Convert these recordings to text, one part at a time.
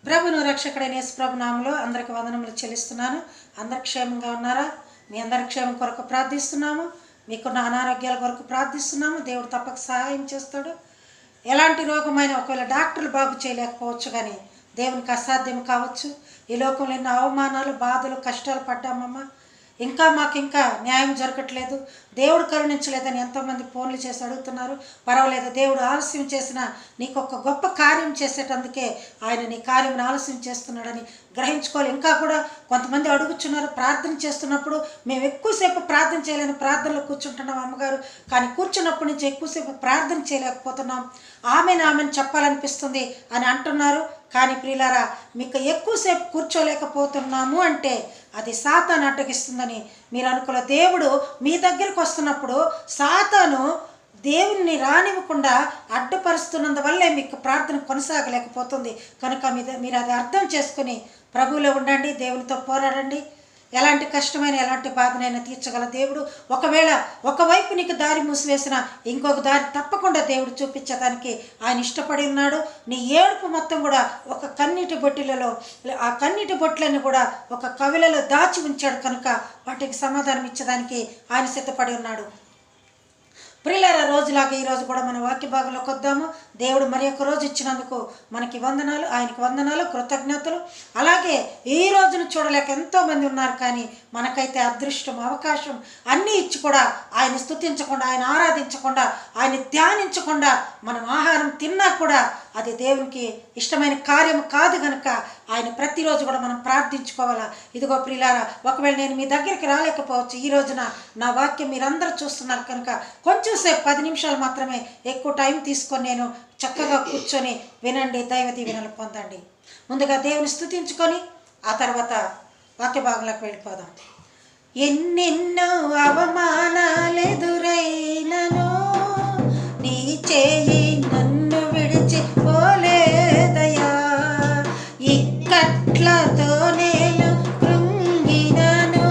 ప్రభును రక్షకుడైన యేసు ప్రభు నామములో అందరికి వందనములు చెల్లిస్తున్నాను. అందరు క్షేమంగా ఉన్నారా? మీ అందరి క్షేమం కొరకు ప్రార్థిస్తున్నాము. మీకున్న అనారోగ్యాల కొరకు ప్రార్థిస్తున్నాము. దేవుడు తప్పక సహాయం చేస్తాడు. ఎలాంటి రోగమైన ఒకవేళ డాక్టర్లు బాగు చేయలేకపోవచ్చు, కానీ దేవునికి అసాధ్యం కావచ్చు. ఈ లోకంలో ఎన్నో అవమానాలు, బాధలు, కష్టాలు పడ్డామమ్మ. మాకు న్యాయం జరగట్లేదు, దేవుడు కరుణించలేదని ఎంతోమంది ఫోన్లు చేసి అడుగుతున్నారు. పర్వాలేదు, దేవుడు ఆలస్యం చేసిన నీకు ఒక గొప్ప కార్యం చేసేటందుకే ఆయన నీ కార్యం ఆలస్యం చేస్తున్నాడని గ్రహించుకోవాలి. ఇంకా కూడా కొంతమంది అడుగుచున్నారు, ప్రార్థన చేస్తున్నప్పుడు మేము ఎక్కువసేపు ప్రార్థన చేయలేని ప్రార్థనలో కూర్చుంటున్నాం అమ్మగారు, కానీ కూర్చున్నప్పటి నుంచి ఎక్కువసేపు ప్రార్థన చేయలేకపోతున్నాం, ఆమెను చెప్పాలనిపిస్తుంది అని అంటున్నారు. కానీ ప్రియులారా, మీకు ఎక్కువసేపు కూర్చోలేకపోతున్నాము అంటే అది సాతాను అడ్డగిస్తుందని మీరు అనుకోలే. దేవుడు మీ దగ్గరికి వస్తున్నప్పుడు సాతాను దేవుణ్ణి రానివ్వకుండా అడ్డుపరుస్తున్నందువల్లే మీకు ప్రార్థన కొనసాగలేకపోతుంది. కనుక మీరు అది అర్థం చేసుకుని ప్రభువులో ఉండండి, దేవునితో పోరాడండి. ఎలాంటి కష్టమైన ఎలాంటి బాధనైనా తీర్చగల దేవుడు. ఒకవేళ ఒకవైపు నీకు దారి మూసివేసిన ఇంకొక దారి తప్పకుండా దేవుడు చూపించడానికి ఆయన ఇష్టపడి ఉన్నాడు. నీ ఏడుపు మొత్తం కూడా ఒక కన్నీటి బొట్టిలలో, ఆ కన్నీటి బొట్లని కూడా ఒక కవిలలో దాచి ఉంచాడు. కనుక వాటికి సమాధానం ఇచ్చడానికి ఆయన సిద్ధపడి ఉన్నాడు. ప్రియులారా, రోజులాగా ఈరోజు కూడా మన వాక్య భాగంలోకి వద్దాము. దేవుడు మరి ఒక రోజు ఇచ్చినందుకు మనకి వందనాలు, ఆయనకి వందనాలు, కృతజ్ఞతలు. అలాగే ఈ రోజును చూడలేక ఎంతోమంది ఉన్నారు, కానీ మనకైతే అదృష్టం, అవకాశం అన్నీ ఇచ్చి కూడా ఆయన స్తుతించకుండా, ఆయన ఆరాధించకుండా, ఆయన ధ్యానించకుండా మనం ఆహారం తిన్నా కూడా అది దేవునికి ఇష్టమైన కార్యం కాదు. కనుక ఆయన ప్రతిరోజు కూడా మనం ప్రార్థించుకోవాలా. ఇదిగో ప్రియులారా, ఒకవేళ నేను మీ దగ్గరికి రాలేకపోవచ్చు, ఈ రోజున నా వాక్యం మీరందరూ చూస్తున్నారు కనుక కొంచెం సేపు 10 నిమిషాలు మాత్రమే ఎక్కువ టైం తీసుకొని నేను చక్కగా కూర్చొని వినండి, దైవ దీవెనలు పొందండి. ముందుగా దేవుని స్తుతించుకొని ఆ తర్వాత వాక్య భాగంలోకి వెళ్ళిపోదాం. ఎన్నెన్నో అవమానాలెదురైనను నీ చేయి నన్ను విడిచి పోలేదయా, ఇక్కట్లతో నేను కృంగినను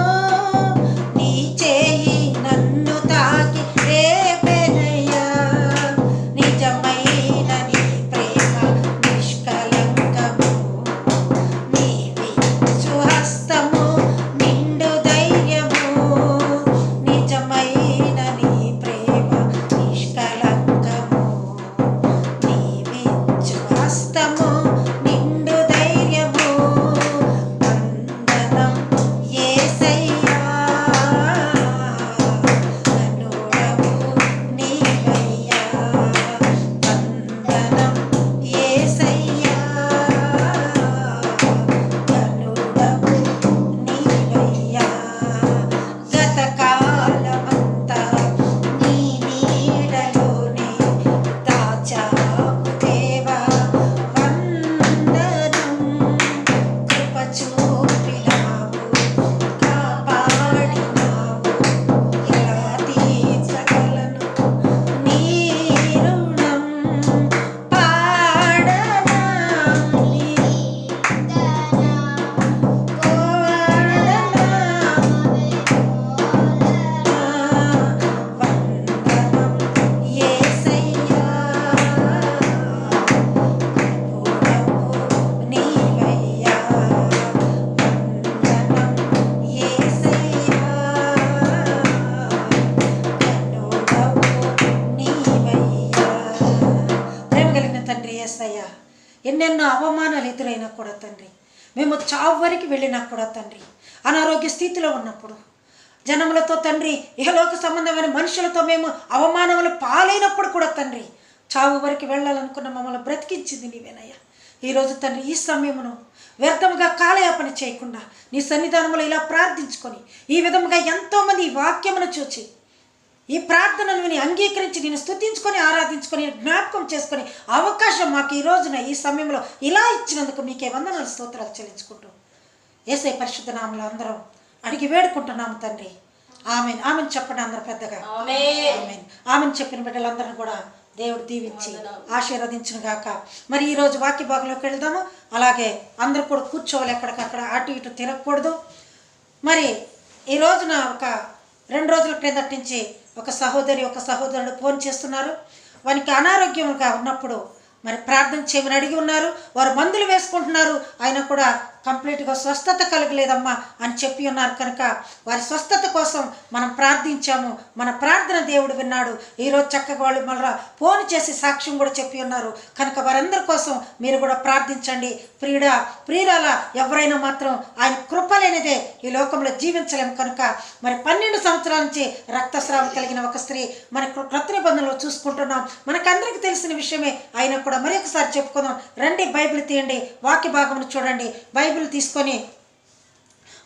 నీ చేయి నన్ను తాకి రేపెనయ్యా, నిజమైన నీ ప్రేమ నిష్కలంకము, నీ విచ్చు హస్తము నిండు ధైర్యము, నిజమైన నీ ప్రేమ నిష్కలంకము, నీ విచ్చు హస్తము నిండు ధైర్యము, వందనం యేసయ్యా, కనుడవు నీవయ్యా, వందనం యేసయ్యా, కనుడవు నీవయ్యా, గతకాలమంతా నీ నీడలోనే దాచావు దేవా, వందనం కృప చూపినావు, కాపాడినావు, ఎలా తీర్చగలను నీ రుణం, పాడనా నీ వందనం యేసయ్యా, కనుడవు నీవయ్యా, వందనం యేసయ్యా, కనుడవు నీవయ్యా. ప్రేమ కలిగిన తండ్రి యేసయ్యా, ఎన్నెన్నో అవమానాలు ఎదురైనా కూడా తండ్రి, మేము చావు వరకు వెళ్ళినా కూడా తండ్రి, అనారోగ్య స్థితిలో ఉన్నప్పుడు జనములతో తండ్రి, ఇహలోక సంబంధమైన మనుషులతో మేము అవమానములు పాలైనప్పుడు కూడా తండ్రి, చావు వరకు వెళ్ళాలనుకున్న మమ్మల్ని బ్రతికించింది నీవేనయ్యా. ఈరోజు తండ్రి ఈ సమయమును వ్యర్థముగా కాలయాపన చేయకుండా నీ సన్నిధానంలో ఇలా ప్రార్థించుకొని ఈ విధముగా ఎంతోమంది ఈ వాక్యమును చూచి ఈ ప్రార్థనను విని అంగీకరించి నేను స్తుతించుకొని ఆరాధించుకొని జ్ఞాపకం చేసుకొని అవకాశం మాకు ఈ రోజున ఈ సమయంలో ఇలా ఇచ్చినందుకు మీకే వందనాలు, స్తోత్రాలు చెల్లించుకుంటూ యేసయ్య పరిశుద్ధ నామములో అందరం అడిగి వేడుకుంటున్నాము తండ్రి. ఆమెన్. ఆమెను చెప్పండి అందరూ పెద్దగా. ఆమెన్. ఆమెను చెప్పిన బిడ్డలందరిని కూడా దేవుడు దీవించి ఆశీర్వదించును గాక. మరి ఈరోజు వాక్య భాగంలోకి వెళ్దాము. అలాగే అందరూ కూడా కూర్చోవాలి, ఎక్కడికక్కడ అటు ఇటు తిరగకూడదు. మరి ఈ రోజున ఒక 2 రోజుల క్రిందటి నుంచి ఒక సహోదరుడు ఫోన్ చేస్తున్నారు. వానికి అనారోగ్యంగా ఉన్నప్పుడు మరి ప్రార్థన చేయమని అడిగి ఉన్నారు. వారు మందులు వేసుకుంటున్నారు, అయినా కూడా కంప్లీట్గా స్వస్థత కలగలేదమ్మా అని చెప్పి ఉన్నారు. కనుక వారి స్వస్థత కోసం మనం ప్రార్థించాము. మన ప్రార్థన దేవుడు విన్నాడు. ఈరోజు చక్కగా వాళ్ళు మళ్ళీ ఫోన్ చేసి సాక్ష్యం కూడా చెప్పి ఉన్నారు. కనుక వారందరి కోసం మీరు కూడా ప్రార్థించండి. ప్రియురాల ఎవరైనా మాత్రం ఆయన కృప లేనిదే ఈ లోకంలో జీవించలేము. కనుక మరి 12 సంవత్సరాల నుంచి రక్తస్రావం కలిగిన ఒక స్త్రీ మన క్రొత్త నిబంధనలో చూసుకుంటున్నాం. మనకందరికీ తెలిసిన విషయమే, అయినా కూడా మరొకసారి చెప్పుకుందాం. రండి, బైబిల్ తీయండి, వాక్య భాగమును చూడండి. బైబిల్ తీసుకొని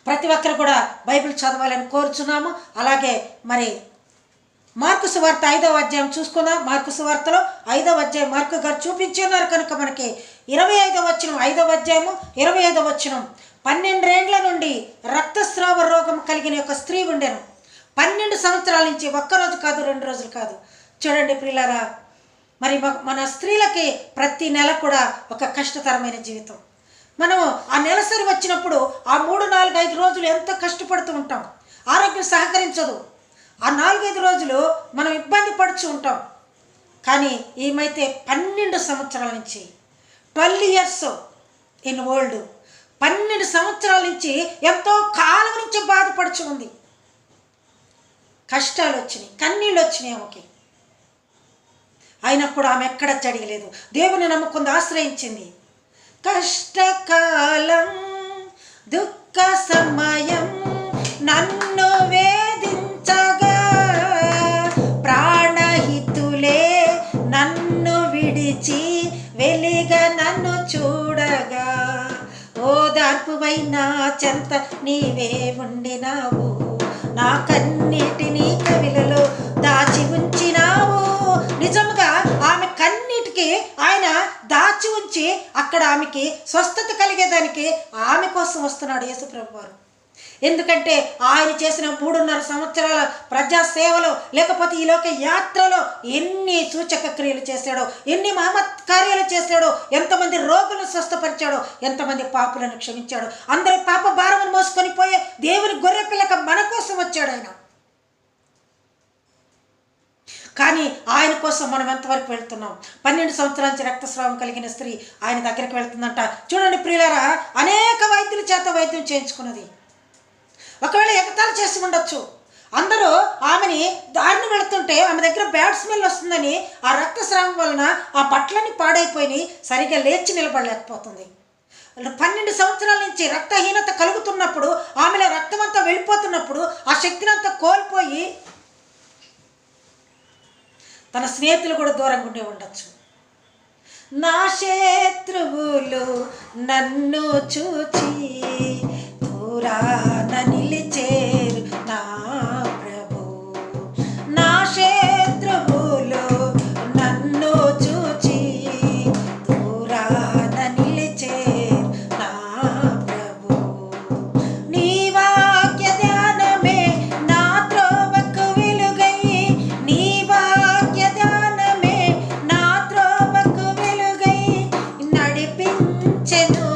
ప్రతి ఒక్కరు కూడా బైబిల్ చదవాలని కోరుచున్నాము. అలాగే మరి మార్కు సువార్త 5వ అధ్యాయం చూసుకుందాం. మార్కు సువార్తలో 5వ అధ్యాయం మార్కు గారు చూపించి ఉన్నారు. కనుక మనకి 25వ వచనం, 5వ అధ్యాయము 25వ వచనం. 12 ఏండ్ల నుండి రక్తస్రావ రోగం కలిగిన ఒక స్త్రీ ఉండెను. 12 సంవత్సరాల నుంచి, ఒక్కరోజు కాదు, 2 రోజులు కాదు. చూడండి ప్రియులారా, మరి మన స్త్రీలకి ప్రతి నెల కూడా ఒక కష్టతరమైన జీవితం. మనము ఆ నెలసరి వచ్చినప్పుడు ఆ 3, 4, 5 రోజులు ఎంత కష్టపడుతూ ఉంటాం. ఆరోగ్యం సహకరించదు. ఆ 4, 5 రోజులు మనం ఇబ్బంది పడుతూ ఉంటాం. కానీ ఏమైతే 12 సంవత్సరాల నుంచి 12 years ఇన్ ఓల్డ్, 12 సంవత్సరాల నుంచి ఎంతో కాలం నుంచి బాధపడుచు ఉంది. కష్టాలు వచ్చినాయి, కన్నీళ్ళు వచ్చినాయి ఆమెకి. అయినా కూడా ఆమె ఎక్కడ జడగలేదు. దేవుని నమ్ముకుంది, ఆశ్రయించింది. కష్టకాలం, దుఃఖ సమయం నన్ను వేధించగా, ప్రాణహితులే నన్ను విడిచి వెలిగ నన్ను చూడగా, ఓదార్పువైనా చెంత నీవే ఉండినావు, నా కన్నీటిని కవిలలో దాచి ఉంచినావు. నిజంగా ఆమె కన్నీటికి ఆయన దాచి ఉంచి అక్కడ ఆమెకి స్వస్థత కలిగేదానికి ఆమె కోసం వస్తున్నాడు యేసుప్రభు వారు. ఎందుకంటే ఆయన చేసిన 3.5 సంవత్సరాల ప్రజాసేవలో, లేకపోతే ఈ లోక యాత్రలో ఎన్ని సూచక క్రియలు చేశాడో, ఎన్ని మహమ్మత్ కార్యాలు చేశాడో, ఎంతమంది రోగులను స్వస్థపరిచాడో, ఎంతమంది పాపులను క్షమించాడో, అందరి పాప భారమును మోసుకొని పోయే దేవుని గొర్రె పిల్లక మన కోసం వచ్చాడు ఆయన. కానీ ఆయన కోసం మనం ఎంతవరకు వెళ్తున్నాం? 12 సంవత్సరాల నుంచి రక్తస్రావం కలిగిన స్త్రీ ఆయన దగ్గరికి వెళ్తుందంట. చూడండి ప్రియులారా, అనేక వైద్యుల చేత వైద్యం చేయించుకున్నది. ఒకవేళ ఎగతాళి చేసి ఉండొచ్చు. అందరూ ఆమెని దారిని వెళుతుంటే ఆమె దగ్గర బ్యాడ్ స్మెల్ వస్తుందని ఆ రక్తస్రావం వలన ఆ బట్టలన్నీ పాడైపోయి సరిగ్గా లేచి నిలబడలేకపోతుంది. 12 సంవత్సరాల నుంచి రక్తహీనత కలుగుతున్నప్పుడు, ఆమెలో రక్తం అంతా వెళ్ళిపోతున్నప్పుడు, ఆ శక్తిని అంతా కోల్పోయి తన స్నేహితులు కూడా దూరంగా ఉండి ఉండొచ్చు. నా శత్రువులు నన్ను చూచి దూరాన నిలిచేరు నా ప్రభు. నా శత్రువులు నన్ను చూచి దూరాన నిలిచేరు నా ప్రభు. నీ వాక్య ధ్యానమే నా త్రోవకు వెలుగై, నీ వాక్య ధ్యానమే నా త్రోవకు వెలుగై నడిపించెను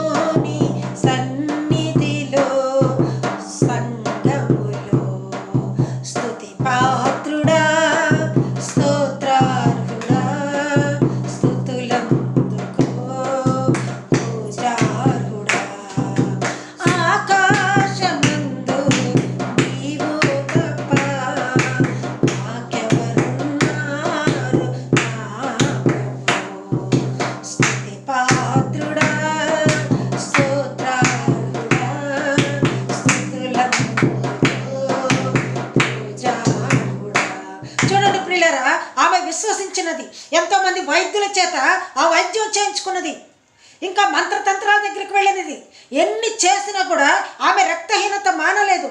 నీ సన్నిధిలో సంగములో. స్తుతి పాత్రుడా, స్తోత్రార్హుడా, స్తుతులందుకో పూజార్హుడా. ఆకాశమందు నీవు తప్ప నాకెవరున్నారు నా ప్రభు. స్తుతి పాత్రుడా, స్తోత్రార్హుడా, స్తుతులందుకో పూజార్హుడా. చూడండి ప్రియులారా, ఆమె విశ్వసించినది. ఎంతో మంది వైద్యుల చేత ఆ వైద్యం చేయించుకున్నది. ఇంకా మంత్రతంత్రాల దగ్గరికి వెళ్ళినది. ఎన్ని చేసినా కూడా ఆమె రక్తహీనత మానలేదు.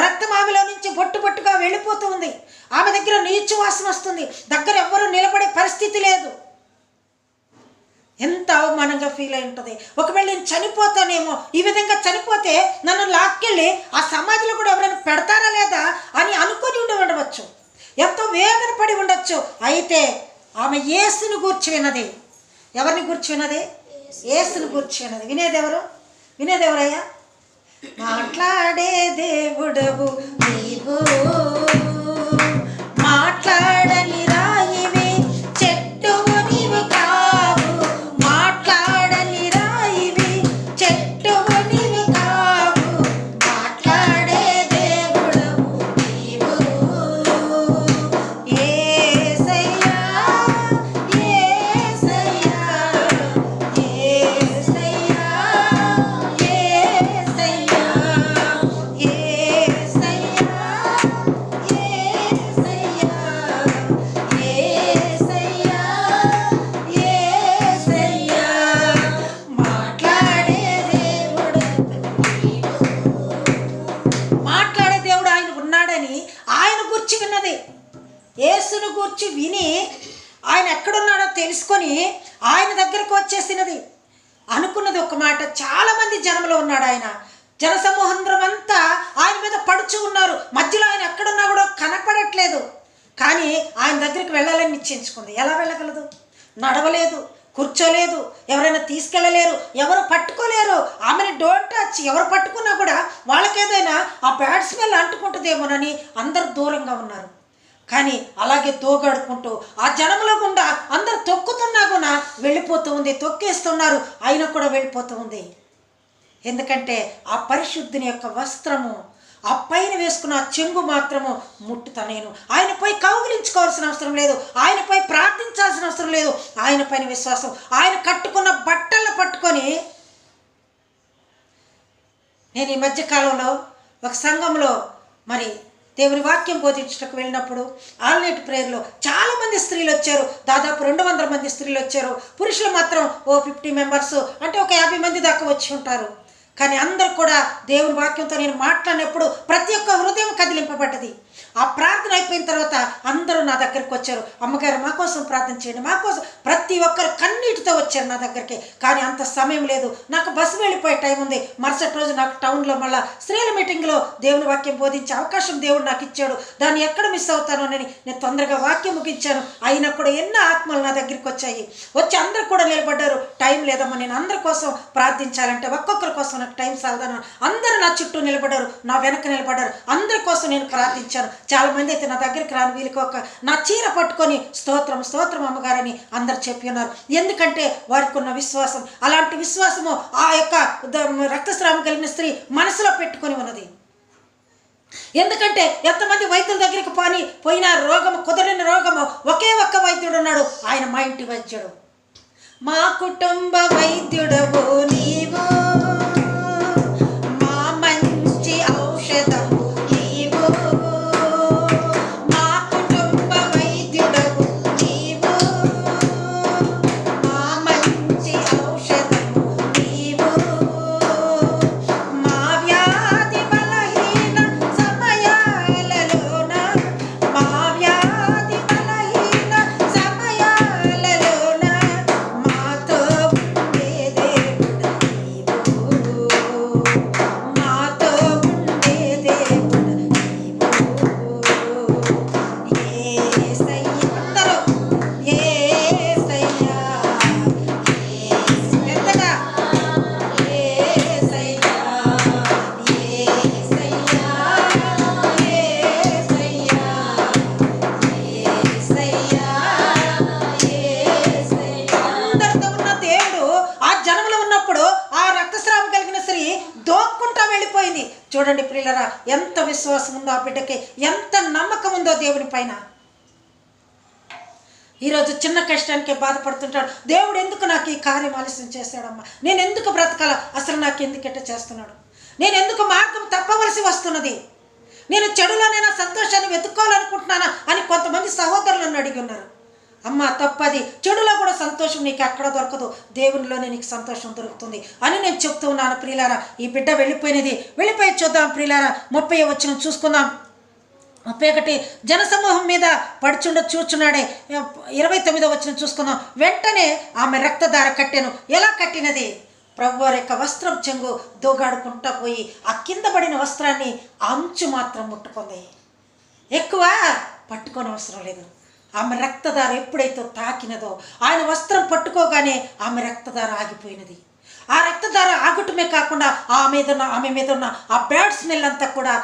రక్తం ఆమెలో నుంచి బొట్టుగా వెళ్ళిపోతూ ఉంది. ఆమె దగ్గర నీచు వాసన వస్తుంది. దగ్గర ఎవ్వరూ నిలబడే పరిస్థితి లేదు. ఎంత అవమానంగా ఫీల్ అయి ఉంటుంది. ఒకవేళ నేను చనిపోతానేమో, ఈ విధంగా చనిపోతే నన్ను లాక్కెళ్ళి ఆ సమాధిలో కూడా ఎవరైనా పెడతారా లేదా అని అనుకొని ఉండవచ్చు. ఎంతో వేదన పడి ఉండొచ్చు. అయితే ఆమె యేసుని గూర్చి విన్నది. ఎవరిని గూర్చి విన్నది? యేసుని గూర్చి విన్నది. వినేదెవరయ్యా? మాట్లాడే దేవుడవు నీవు, మాట్లాడని రాయివి చెట్టువు నీవు కావు, చాలామంది జనంలో ఉన్నాడు ఆయన. జనసమూహం అంతా ఆయన మీద పడుచు ఉన్నారు. మధ్యలో ఆయన ఎక్కడున్నా కూడా కనపడట్లేదు. కానీ ఆయన దగ్గరికి వెళ్ళాలని నిశ్చయించుకుంది. ఎలా వెళ్ళగలదు? నడవలేదు, కూర్చోలేదు, ఎవరైనా తీసుకెళ్ళలేరు, ఎవరు పట్టుకోలేరు. ఆమెని డోంట్ టచ్. ఎవరు పట్టుకున్నా కూడా వాళ్ళకేదైనా ఆ బ్యాడ్ స్మెల్ అంటుకుంటుందేమోనని అందరు దూరంగా ఉన్నారు. కానీ అలాగే దోగాడుకుంటూ ఆ జనంలో గుండా అందరు తొక్కుతున్నా కూడా వెళ్ళిపోతూ ఉంది. తొక్కేస్తున్నారు, అయినా కూడా వెళ్ళిపోతూ ఉంది. ఎందుకంటే ఆ పరిశుద్ధిని యొక్క వస్త్రము, ఆ పైన వేసుకున్న ఆ చెంగు మాత్రము ముట్టుతా. నేను ఆయనపై కౌగిలించుకోవాల్సిన అవసరం లేదు, ఆయనపై ప్రార్థించాల్సిన అవసరం లేదు. ఆయన పైన విశ్వాసం, ఆయన కట్టుకున్న బట్టలను పట్టుకొని. నేను ఈ మధ్యకాలంలో ఒక సంఘంలో మరి దేవుని వాక్యం బోధించడానికి వెళ్ళినప్పుడు ఆల్నైట్ ప్రేయర్లో చాలామంది స్త్రీలు వచ్చారు. దాదాపు 200 మంది స్త్రీలు వచ్చారు. పురుషులు మాత్రం 50 మెంబర్స్, అంటే ఒక 50 మంది దాకా వచ్చి ఉంటారు. కానీ అందరు కూడా దేవుని వాక్యంతో నేను మాట్లాడినప్పుడు ప్రతి ఒక్క హృదయం కదిలింపబడ్డది. ఆ ప్రార్థన అయిపోయిన తర్వాత అందరూ నా దగ్గరికి వచ్చారు. అమ్మగారు మా కోసం ప్రార్థన చేయండి, మా కోసం. ప్రతి ఒక్కరు కన్నీటితో వచ్చారు నా దగ్గరికి. కానీ అంత సమయం లేదు, నాకు బస్సు వెళ్ళిపోయే టైం ఉంది. మరుసటి రోజు నాకు టౌన్లో మళ్ళీ స్త్రీల మీటింగ్లో దేవుని వాక్యం బోధించే అవకాశం దేవుడు నాకు ఇచ్చాడు. దాన్ని ఎక్కడ మిస్ అవుతానోనని నేను తొందరగా వాక్యం ముగించాను. అయినా కూడా ఎన్నో ఆత్మలు నా దగ్గరికి వచ్చి అందరు కూడా నిలబడ్డారు. టైం లేదమ్మా, నేను అందరి కోసం ప్రార్థించాలంటే ఒక్కొక్కరి కోసం నాకు టైం సాగదాను. అందరూ నా చుట్టూ నిలబడ్డారు, నా వెనక నిలబడ్డారు. అందరి కోసం నేను ప్రార్థించాను. చాలామంది అయితే నా దగ్గరికి రాని వీళ్ళకి ఒక నా చీర పట్టుకొని స్తోత్రం స్తోత్రం అమ్మగారని అందరు చెప్పి ఉన్నారు. ఎందుకంటే వారికి ఉన్న విశ్వాసం, అలాంటి విశ్వాసము ఆ యొక్క రక్తస్రావం కలిగిన స్త్రీ మనసులో పెట్టుకొని ఉన్నది. ఎందుకంటే ఎంతమంది వైద్యుల దగ్గరికి పోయిన రోగము, కుదరని రోగము ఒకే ఒక్క వైద్యుడు ఉన్నాడు. ఆయన మా ఇంటి వైద్యుడు. మా కుటుంబ వైద్యుడవు నీవు, మా మంచి ఔషధము నీవు. మా కుటుంబ వైద్యుడవు నీవు, మా మంచి ఔషధము నీవు. మా వ్యాధి బలహీన సమయాలలోన, మా వ్యాధి బలహీన సమయాలలోన మాతో ఉండే దేవుడు నీవు, మాతో ఉండే దేవుడు నీవు. యేసయ్య అందరూ యేసయ్య, పెద్దగా యేసయ్య, యేసయ్య, యేసయ్య, యేసయ్య. అందరితో ఉన్న దేవుడు ఆ జనంలో ఉన్నప్పుడు ఆ రక్తస్రావం కలిగిన స్త్రీ దోక్కుంటా వెళ్ళిపోయింది. చూడండి ప్రియులరా, ఎంత విశ్వాసం ఉందో ఆ బిడ్డకి, ఎంత నమ్మకం ఉందో దేవుని పైన. ఈరోజు చిన్న కష్టానికే బాధపడుతుంటాడు. దేవుడు ఎందుకు నాకు ఈ కార్యం ఆలస్యం చేశాడమ్మా, నేను ఎందుకు బ్రతకాల, అసలు నాకు ఎందుకు ఎట్ట చేస్తున్నాడు, నేను ఎందుకు మార్గం తప్పవలసి వస్తున్నది, నేను చెడులోనైనా సంతోషాన్ని వెతుక్కోవాలనుకుంటున్నానా అని కొంతమంది సహోదరులు నన్ను అడిగి ఉన్నారు. అమ్మ తప్పది, చెడులో కూడా సంతోషం నీకు ఎక్కడ దొరకదు, దేవునిలోనే నీకు సంతోషం దొరుకుతుంది అని నేను చెప్తూ ఉన్నాను. ప్రియులారా, ఈ బిడ్డ వెళ్ళిపోయి చూద్దాం ప్రియులారా. 30వ వచనం చూసుకుందాం. 31 జనసమూహం మీద పడుచుండ చూచున్నాడే. 29వ వచనం చూసుకుందాం. వెంటనే ఆమె రక్తధార కట్టెను. ఎలా కట్టినది? ప్రభువారి యొక్క వస్త్రం చెంగు దోగాడుకుంటా పోయి ఆ కింద పడిన వస్త్రాన్ని అంచు మాత్రం ముట్టుకుంది. ఎక్కువ పట్టుకోని అవసరం లేదు. ఆమె రక్తధార ఎప్పుడైతే తాకినదో, ఆయన వస్త్రం పట్టుకోగానే ఆమె రక్తధార ఆగిపోయినది. ఆ రక్తధార ఆగటమే కాకుండా ఆమె మీద ఉన్న ఆ బ్యాడ్ స్మెల్ అంతా కూడా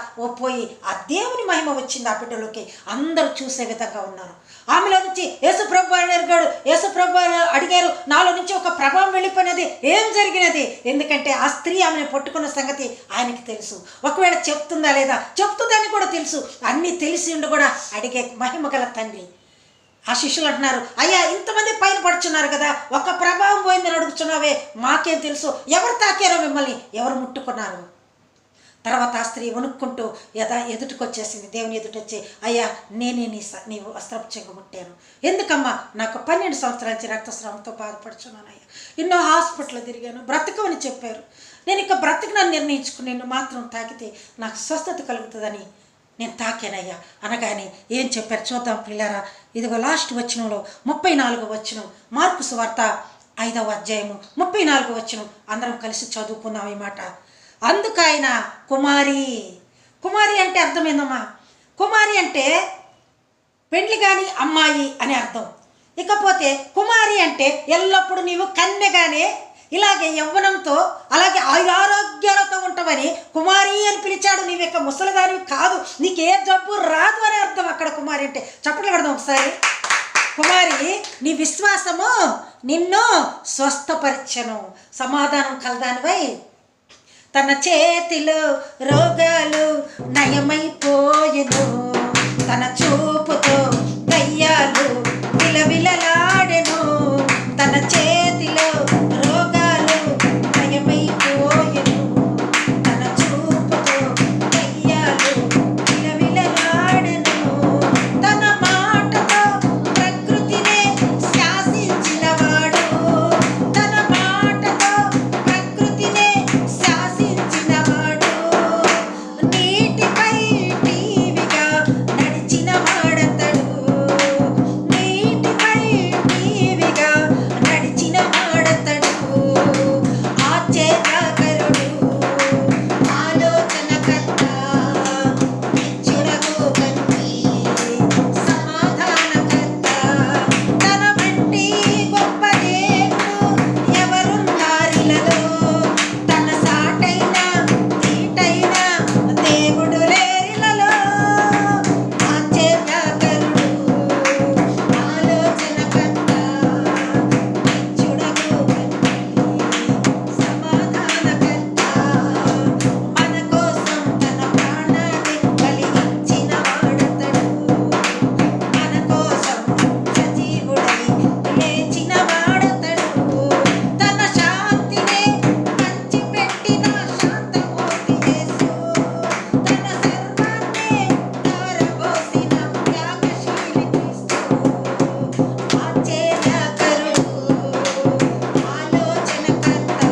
పోయి ఆ దేవుని మహిమ వచ్చింది ఆ బిడ్డలోకి. అందరూ చూసే విధంగా ఉన్నారు. ఆమెలో నుంచి యేసుప్రభు అడిగారు, నాలో నుంచి ఒక ప్రభావం వెళ్ళిపోయినది, ఏం జరిగినది? ఎందుకంటే ఆ స్త్రీ ఆమెను పట్టుకున్న సంగతి ఆయనకి తెలుసు. ఒకవేళ చెప్తుందా లేదా, చెప్తుందని కూడా తెలుసు. అన్నీ తెలిసి ఉండి కూడా అడిగే మహిమ గల తండ్రి. ఆ శిష్యులు అంటున్నారు, అయ్యా ఇంతమంది పైన పడుచున్నారు కదా, ఒక ప్రభావం పోయిందని అడుగుతున్నావే, మాకేం తెలుసు, ఎవరు తాకారో మిమ్మల్ని, ఎవరు ముట్టుకున్నారు? తర్వాత ఆ స్త్రీ వణుక్కుంటూ ఎదుటికొచ్చేసింది. దేవుని ఎదుటొచ్చి, అయ్యా నేనే నీ వస్త్రపు చెంగు ముట్టాను. ఎందుకమ్మా? నాకు 12 సంవత్సరాల నుంచి రక్తస్రావంతో బాధపడుచున్నాను అయ్యా, ఎన్నో హాస్పిటల్ తిరిగాను, బ్రతకమని చెప్పారు. నేను ఇక బ్రతకనని నిర్ణయించుకుని నిన్ను మాత్రం తాకితే నాకు స్వస్థత కలుగుతుందని నేను తాకానయ్యా అనగానే ఏం చెప్పారు చూద్దాం పిల్లరా. ఇదిగో లాస్ట్ వచనంలో 34వ వచనం, మార్కు సువార్త 5వ అధ్యాయము 34 వచనం అందరం కలిసి చదువుకున్నాం ఈ మాట. అందుకైన కుమారి, కుమారి అంటే అర్థమేందమ్మా? కుమారి అంటే పెండ్లి కాని అమ్మాయి అని అర్థం. ఇకపోతే కుమారి అంటే ఎల్లప్పుడూ నీవు కన్యగానే ఇలాగే యవ్వనంతో అలాగే ఆరోగ్యాలతో ఉంటావని కుమారి అని పిలిచాడు. నీవు ఇక ముసలిదానివి కాదు, నీకు ఏ జబ్బు రాదు అని అర్థం అక్కడ కుమారి అంటే. చప్పట్లు కొడదాం ఒకసారి. కుమారి, నీ విశ్వాసము నిన్ను స్వస్థపరిచెను, సమాధానం కలదానివై తన చేతిలో రోగాలు నయమైపోయెను, తన చూపుతో దయ్యాలు విలవిలలాడెను, తన చేతిలో రోగాలు నయమైపోయెను, తన చూపుతో దయ్యాలు విలవిలలాడెను, తన మాటతో ప్రకృతినే శాసించినవాడు, తన మాటతో ప్రకృతినే శాసించినవాడు, నీటిపై టీవిగా నడిచిన వాడతడు, నీటిపై టీవిగా నడిచిన వాడతడు, ఆశ్చర్యకరుడు, ఆలోచనకర్త, నిత్యుడగు తండ్రి, సమాధానకర్త, తన వంటి గొప్ప దేవుడు ఎవరున్నారిలలో, తన సాటైన తీటైన దేవుడు లేరిలలో, ఆశ్చర్యకరుడు, ఆలోచనకర్త, నిత్యుడగు తండ్రి, సమాధానకర్త, మన కోసం తన ప్రాణాన్ని బలిచ్చిన వాడతడు, మన కోసం సజీవుడై లేచిన వాడతడు, తన శాంతినే పంచిపెట్టిన శాంతమూర్తి యేసు, తన సర్వాన్నే ధారపోసిన త్యాగశీలి క్రీస్తు, ఆశ్చర్యకరుడు, ఆలోచనకర్త,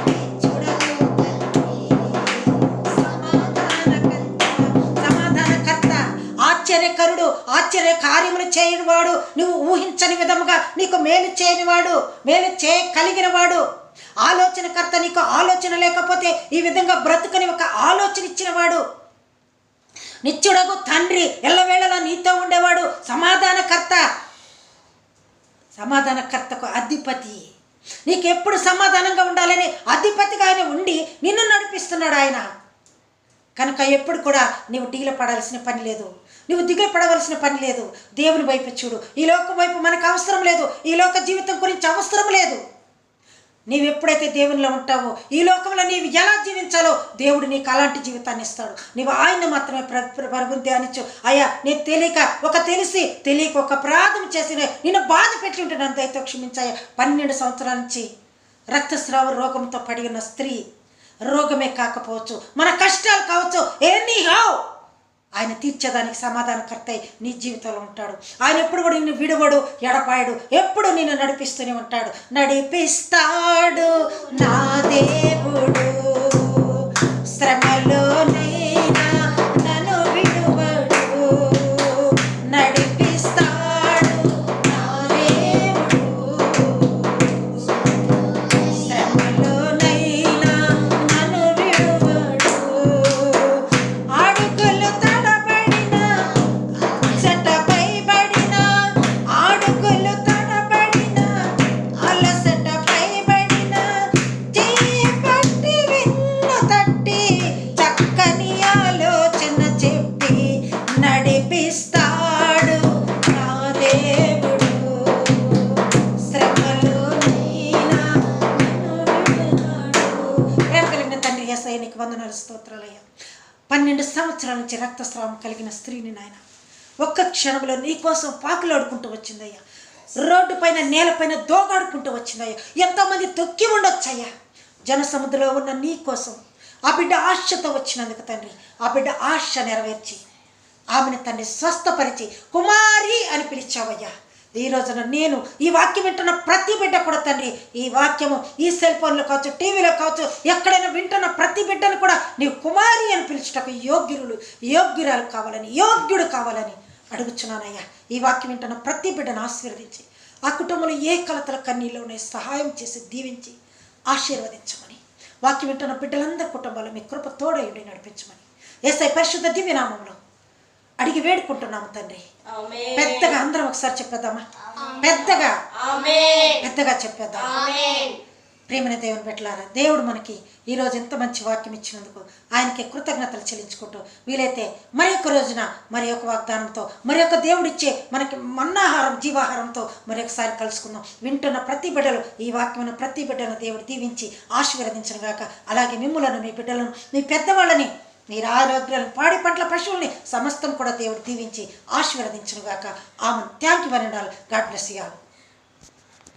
నిత్యుడగు తండ్రి, సమాధానకర్త, ఆశ్చర్యకరుడు, ఆశ్చర్య కార్యములు చేయనివాడు, నువ్వు ఊహించని విధముగా నీకు మేలు చేయనివాడు, మేలు చేయగలిగిన వాడు, ఆలోచనకర్త, నీకు ఆలోచన లేకపోతే ఈ విధంగా బ్రతుకని ఒక ఆలోచన ఇచ్చినవాడు, నిత్యుడగు తండ్రి, ఎల్లవేళలా నీతో ఉండేవాడు, సమాధానకర్త, సమాధానకర్తకు అధిపతి, నీకెప్పుడు సమాధానంగా ఉండాలని అధిపతిగా ఆయన ఉండి నిన్ను నడిపిస్తున్నాడు ఆయన. కనుక ఎప్పుడు కూడా నీవు దిగులు పడాల్సిన పని లేదు, నువ్వు దిగులు పడవలసిన పని లేదు. దేవుని వైపు చూడు. ఈ లోకం వైపు మనకు అవసరం లేదు, ఈ లోక జీవితం గురించి అవసరం లేదు. నీవు ఎప్పుడైతే దేవునిలో ఉంటావో ఈ లోకంలో నీవు ఎలా జీవించాలో దేవుడు నీకు అలాంటి జీవితాన్ని ఇస్తాడు. నీవు ఆయన మాత్రమే ప్రభుని ధ్యానించు. అయ్యా, నేను తెలియక ఒక ప్రార్థన చేసి నిన్ను బాధ పెట్టి ఉంటే నన్ను దయతో క్షమించాయా. 12 సంవత్సరాల నుంచి రక్తస్రావ రోగంతో పడి ఉన్న స్త్రీ, రోగమే కాకపోవచ్చు, మన కష్టాలు కావచ్చు, ఎనీ హౌ ఆయన తీర్చేదానికి సమాధానకర్త నీ జీవితంలో ఉంటాడు. ఆయన ఎప్పుడు కూడా నిన్ను విడవడు, ఎడపాయడు, ఎప్పుడు నిన్ను నడిపిస్తూనే ఉంటాడు. నడిపిస్తాడు నా దేవుడు, శ్రమలోనైనా నన్ను విడువడు, నడిపిస్తాడు నా దేవుడు, శ్రమలోనైనా నన్ను విడువడు, అడుగులు తడబడిన అలసటపై పడిన, అడుగులు తడబడిన అలసటపై పడిన, చెయ్యి పట్టి విన్ను తట్టి చక్కని ఆలోచన చెప్పి నడిపిస్తాడు నా దేవుడు, శ్రమలోనైనా నన్ను విడువడు. ప్రేమ కలిగిన తండ్రి యేసయ్య, నీకు వందనాలు, స్తోత్రాలయ్యా. 12 సంవత్సరాల నుంచి రక్తస్రావం కలిగిన స్త్రీని నాయన ఒక్క క్షణంలో నీ కోసం పాకులాడుకుంటూ వచ్చిందయ్యా. రోడ్డు పైన నేలపైన దోగాడుకుంటూ వచ్చిందయ్యా. ఎంతోమంది తొక్కి ఉండొచ్చయ్యా. జనసముద్రంలో ఉన్న నీ కోసం ఆ బిడ్డ ఆశతో వచ్చినందుకు తండ్రి, ఆ బిడ్డ ఆశ నెరవేర్చి ఆమెను తండ్రి స్వస్థపరిచి కుమారి అని పిలిచావయ్యా. ఈ రోజున నేను ఈ వాక్యం వింటున్న ప్రతి బిడ్డ కూడా తండ్రి, ఈ వాక్యము ఈ సెల్ ఫోన్లో కావచ్చు, టీవీలో కావచ్చు, ఎక్కడైనా వింటున్న ప్రతి బిడ్డను కూడా నీవు కుమారి అని పిలిచేటకు యోగ్యురాలు కావాలని, యోగ్యుడు కావాలని అడుగుచున్నానయ్యా. ఈ వాక్యం వింటున్న ప్రతి బిడ్డను ఆశీర్వదించి ఆ కుటుంబంలో ఏ కలతల కన్నీళ్ళు ఉన్నాయి సహాయం చేసి దీవించి ఆశీర్వదించమని, వాక్యం వింటున్న బిడ్డలందరి కుటుంబాలు మీ కృప తోడయుండి నడిపించమని యేసయ్య పరిశుద్ధ దివ్యనామంలో అడిగి వేడుకుంటున్నాము తండ్రి. పెద్దగా అందరం ఒకసారి చెప్పేద్దామా? పెద్దగా పెద్దగా చెప్పేద్దాం. ప్రేమని దేవుని పెట్టలారా, దేవుడు మనకి ఈరోజు ఎంత మంచి వాక్యం ఇచ్చినందుకు ఆయనకి కృతజ్ఞతలు చెల్లించుకుంటూ, వీలైతే మరి ఒక రోజున మరి ఒక వాగ్దానంతో, మరి ఒక దేవుడిచ్చే మనకి మన్నాహారం జీవాహారంతో మరి ఒకసారి కలుసుకుందాం. వింటున్న ప్రతి బిడ్డలు, ఈ వాక్యమైన ప్రతి బిడ్డలను దేవుడు దీవించి ఆశీర్వదించను గాక. అలాగే మిమ్ములను, మీ బిడ్డలను, మీ పెద్దవాళ్ళని, మీరు ఆరోగ్యాలను, పాడి పంటల పశువుల్ని సమస్తం కూడా దేవుడు దీవించి ఆశీర్వదించను గాక. Amen. Thank you very much. God bless you all.